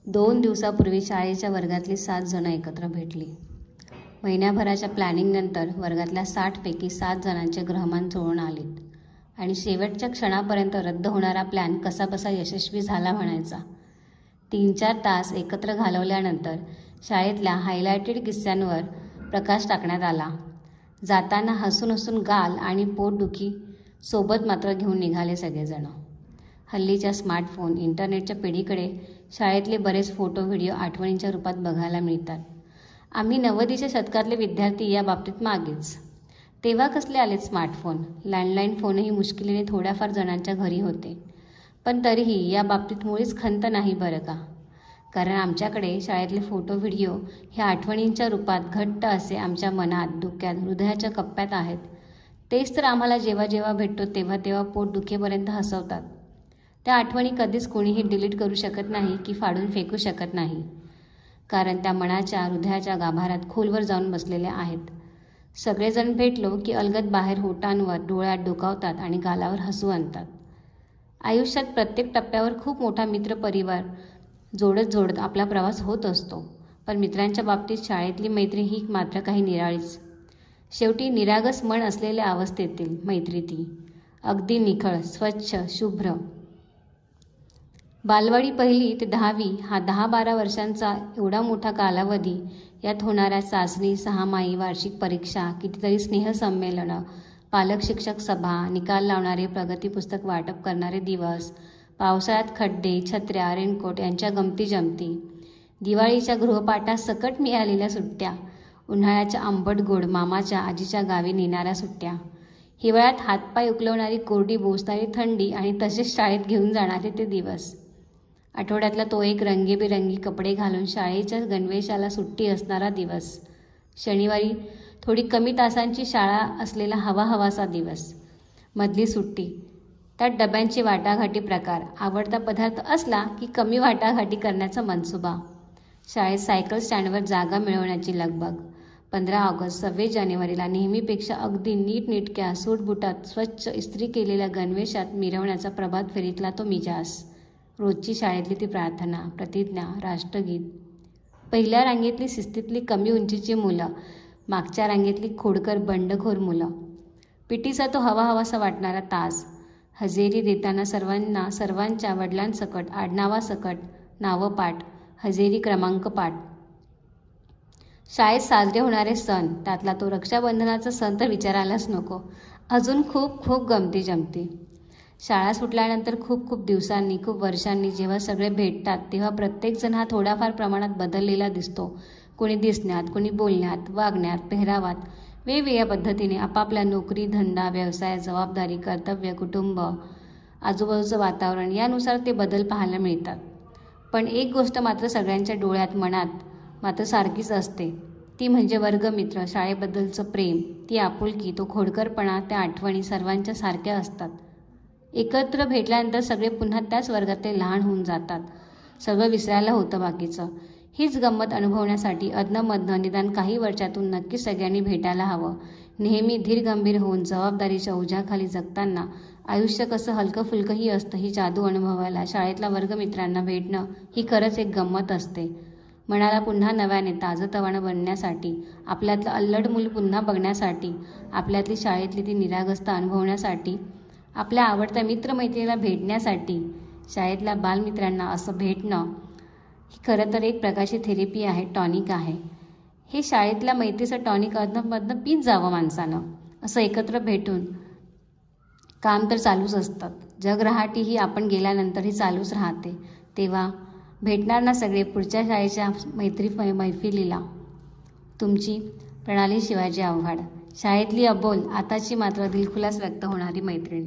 2 दिवसापूर्वी शाळेच्या वर्गातली 7 जण एकत्र भेटली. महिन्याभराच्या प्लॅनिंगनंतर वर्गातल्या 60 पैकी 7 जणांचे ग्रहमान जुळून आलीत आणि शेवटच्या क्षणापर्यंत रद्द होणारा प्लॅन कसाबसा यशस्वी झाला म्हणायचा. 3-4 तास एकत्र घालवल्यानंतर शाळेतल्या हायलायटेड किस्स्यांवर प्रकाश टाकण्यात आला. जाताना हसून हसून गाल आणि पोटदुखी सोबत मात्र घेऊन निघाले सगळेजण. हल्लीच्या स्मार्टफोन, इंटरनेटच्या पिढीकडे शाळेतले बरेच फोटो, व्हिडिओ आठवणींच्या रूपात बघायला मिळतात. आम्ही 90च्या शतकातले विद्यार्थी या बाबतीत मागेच. तेव्हा कसले आलेत स्मार्टफोन? लँडलाईन फोनही मुश्किलीने थोड्याफार जणांच्या घरी होते. पण तरीही या बाबतीत मुळीच खंत नाही बरं का. कारण आमच्याकडे शाळेतले फोटो, व्हिडिओ हे आठवणींच्या रूपात घट्ट असे आमच्या मनात, डोक्यात, हृदयाच्या कप्प्यात आहेत. तेच तर आम्हाला जेव्हा जेव्हा भेटतो तेव्हा तेव्हा पोट दुखेपर्यंत हसवतात. त्या आठवणी कधीच कोणीही डिलीट करू शकत नाही की फाडून फेकू शकत नाही. कारण त्या मनाच्या, हृदयाच्या गाभाऱ्यात खोलवर जाऊन बसलेल्या आहेत. सगळेजण भेटलो की अलगद बाहेर होटांवर, डोळ्यात डोकावतात आणि गालावर हसू आणतात. आयुष्यात प्रत्येक टप्प्यावर खूप मोठा मित्रपरिवार जोडत आपला प्रवास होत असतो. पण मित्रांच्या बाबतीत शाळेतली मैत्री ही मात्र काही निराळीच. शेवटी निरागस मन असलेल्या अवस्थेतील मैत्री ती. अगदी निखळ, स्वच्छ, शुभ्र. बालवाडी 1ली ते 10वी हा 10-12 वर्षांचा एवढा मोठा कालावधी. यात होणाऱ्या चाचणी, 6माही, वार्षिक परीक्षा, कितीतरी स्नेहसंमेलनं, पालक शिक्षक सभा, निकाल लावणारे, प्रगती पुस्तक वाटप करणारे दिवस, पावसाळ्यात खड्डे, छत्र्या, रेनकोट यांच्या गमती जमती, दिवाळीच्या गृहपाठासकट मिळालेल्या सुट्ट्या, उन्हाळ्याच्या आंबट गोड मामाच्या आजीच्या गावी नेणाऱ्या सुट्ट्या, हिवाळ्यात हातपाय उकलवणारी कोरडी बोचणारी थंडी आणि तसेच शाळेत घेऊन जाणारे ते दिवस. आठवड्यातला तो एक रंगीबेरंगी कपडे घालून शाळेच्या गणवेशाला सुट्टी असणारा दिवस, शनिवारी थोडी कमी तासांची शाळा असलेला हवाहवासा दिवस, मधली सुट्टी, त्यात डब्यांची वाटाघाटी प्रकार, आवडता पदार्थ असला की कमी वाटाघाटी करण्याचा मनसुबा, शाळेत सायकल स्टँडवर जागा मिळवण्याची लगबग, 15 ऑगस्ट, 26 जानेवारीला नेहमीपेक्षा अगदी नीटनेटक्या सूटबुटात स्वच्छ इस्त्री केलेल्या गणवेशात मिरवण्याचा प्रभात फेरीतला तो मिजाज, रोजची शाळेतली ती प्रार्थना, प्रतिज्ञा, राष्ट्रगीत, पहिल्या रांगेतली शिस्तीतली कमी उंचीची मुलं, मागच्या रांगेतली खोडकर बंडखोर मुलं, पिटीचा तो हवाहवासा वाटणारा तास, हजेरी देताना सर्वांच्या वडिलांसकट, आडनावासकट नावं पाठ, हजेरी क्रमांक पाठ, शाळेत साजरे होणारे सण, त्यातला तो रक्षाबंधनाचा सण तर विचारायलाच नको. अजून खूप खूप गमती जमती. शाळा सुटल्यानंतर खूप खूप दिवसांनी, खूप वर्षांनी जेव्हा सगळे भेटतात तेव्हा प्रत्येकजण हा थोड्याफार प्रमाणात बदललेला दिसतो. कोणी दिसण्यात, कोणी बोलण्यात, वागण्यात, पेहरावात, वेगवेगळ्या पद्धतीने आपापल्या नोकरी, धंदा, व्यवसाय, जबाबदारी, कर्तव्य, कुटुंब, आजूबाजूचं वातावरण यानुसार ते बदल पाहायला मिळतात. पण एक गोष्ट मात्र सगळ्यांच्या डोळ्यात, मनात मात्र सारखीच असते. ती म्हणजे वर्गमित्र, शाळेबद्दलचं प्रेम, ती आपुलकी, तो खोडकरपणा, त्या आठवणी सर्वांच्या सारख्या असतात. एकत्र भेटल्यानंतर सगळे पुन्हा त्याच वर्गातले लहान होऊन जातात. सगळं विसरायला होतं बाकीचं. हीच गंमत अनुभवण्यासाठी अधनं-मधनं निदान काही वर्षातून नक्की सगळ्यांनी भेटायला हवं. नेहमी धीरगंभीर होऊन जबाबदारीच्या ओझ्याखाली जगताना आयुष्य कसं हलकं-फुलकंही असतं ही जादू अनुभवायला शाळेतल्या वर्गमित्रांना भेटणं ही खरंच एक गंमत असते. मनाला पुन्हा नव्याने ताजंतवानं बनण्यासाठी, आपल्यातलं अल्लड मूल पुन्हा बघण्यासाठी, आपल्यातली शाळेतली ती निरागसता अनुभवण्यासाठी, आपल्या आवडत्या मित्रमैत्रिणीला भेटण्यासाठी, शाळेतल्या बालमित्रांना असं भेटणं ही खरं तर एक प्रकारची थेरपी आहे, टॉनिक आहे. हे शाळेतल्या मैत्रीचं टॉनिक अधनं पीत जावं माणसानं. असं एकत्र भेटून काम तर चालूच असतात. जगरहाटी ही आपण गेल्यानंतरही चालूच राहते. तेव्हा भेटणार ना सगळे पुढच्या शाळेच्या मैफिलीला. तुमची प्रणाली शिवाजी आव्हाड. शाळेतली अबोल, आताची मात्र दिलखुलास व्यक्त होणारी मैत्रीण.